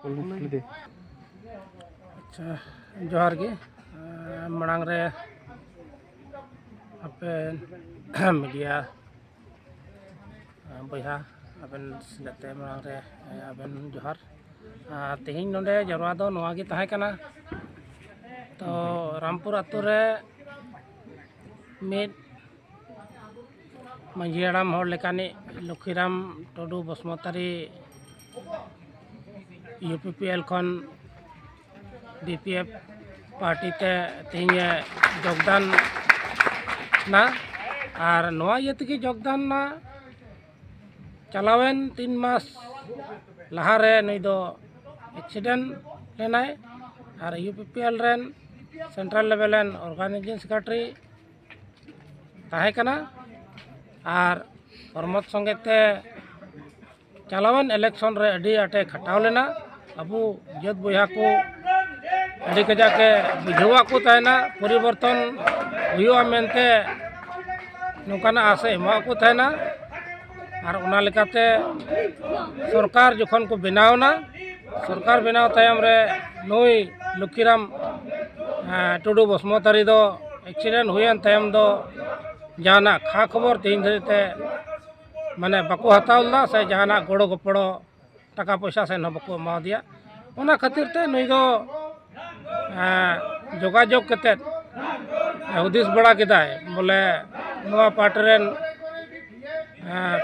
अच्छा जोहार गे मांग रे आपे मीडिया बया आबेन सिलेते मांग रे आबेन जोहार तेहिं नोंडे जरवा दो नोआ गे ताहे कना तो रामपुर आतु रे मिद मांझी हाड़ाम हर लेकानी लक्ष्मीराम टुडू बसुमतारी यूपीपीएल खन बीपीएफ पार्टी ते तेहिं योगदान ना और नोआ ये तगी योगदान ना चलावेन 3 मास लहारे नई दो एक्सीडेंट लेनाय और यूपीपीएल रेन सेंट्रल लेवल एन ऑर्गेनाइजिंग सेक्रेटरी ताहे कना और प्रमोद संगे ते चलावन इलेक्शन रे अडी आटे खटाव लेना अबू जत बया को अडी कजा के बुझवा को तायना परिवर्तन हुआ मेनते नौकाना आसे एमा को तायना और उना लेकाते सरकार जखन को बनावना सरकार बनाव तायम रे नई लक्ष्मीराम टुडू बसुमतारी दो एक्सीडेंट हुएन तायम दो जाना खा खबर तीन धरते माने बाको हतावला से जहाना गोड़ो गपड़ो टाका पैसा से न बाको एमा दिया ओना खातिर ते नई दो जोगाजोग कते हुदिस बड़ा केदाय बोले नोआ पार्टी रेन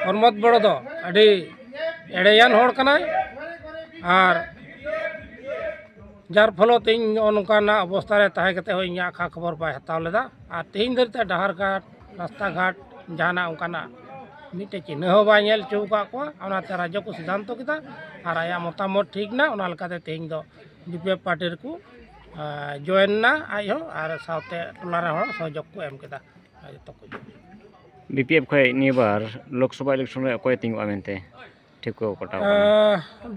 प्रमोद बड़ो दो अडी एड़ेयान होड़ कनाय और जार फलो तीन नौकाना अवस्था रे ताहे कते हो इया खा खबर बाय हताव लेदा और तीन धरते डहार घाट रास्ता घाट जाना उनकाना मिटे चिन्ह हो बा नेल चौका को ओनाते राज्य को सिद्धांत किदा और आया मतामत ठीक ना ओना लकाते तेहिं दो बीपीएफ पार्टी को जॉइन ना आई हो और साथे टोला रे हो सहयोग को एम किदा जतो को बीपीएफ खय निबार लोकसभा इलेक्शन रे अकोय तिंगो आमेनते ठीक को कटाव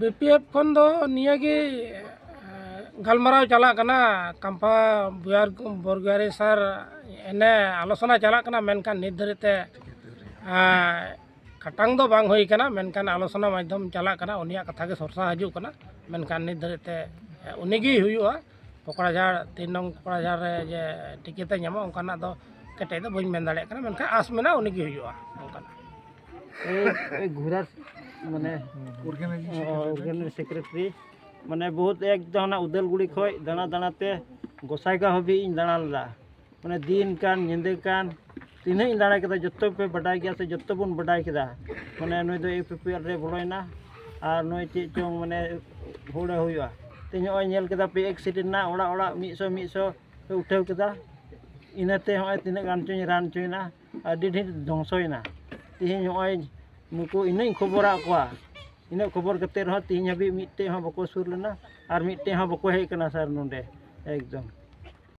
बीपीएफ खन दो निया गे गलमाराव चला कना कंपा बुयार बरगारी सर एने आलोचना चला कना मेनकान नित धरिते खटांग दो बांग होई कना मेनकान आलोचना माध्यम चला कना उनिया कथा के सरसा हजू कना मेनकान नित धरिते उनिगी हुआ पकड़ाझाड़ 3 नंग पकड़ाझाड़ रे जे टिकटे ᱧᱟᱢᱚᱜ उनकाना दो कटे दो बइन मेन दाड़े कना मेनका आस मेना उनिगी हुआ उनकाना एक घुरा माने ऑर्गेनाइजिंग सेक्रेटरी माने बहुत एक दाना उदलगुड़ी खय दाना दानाते गोसाईगा हबी इन दाना लदा माने दिन कान निंदे कान तीना इन दाना केदा जत्तो पे बडाय गया से जत्तो बन बडाय केदा माने नय दो यूपीपीएल रे बोलोयना और नय चे चोंग माने होड़े हुआ तेन होय नेल केदा पे एक्सीडेंट ना ओड़ा ओड़ा 100 पे उठाव केदा इनाते होय तिना गान चोय रान चोयना आदि ढेर ध्वंसयना तिहिं होय नुको इनाई खबरा कोआ इन खबर कते रह तीन हबी मिट्टे हाँ बको सुर लेना और मिट्टे हाँ बको हेज कना सर नोंडे एकदम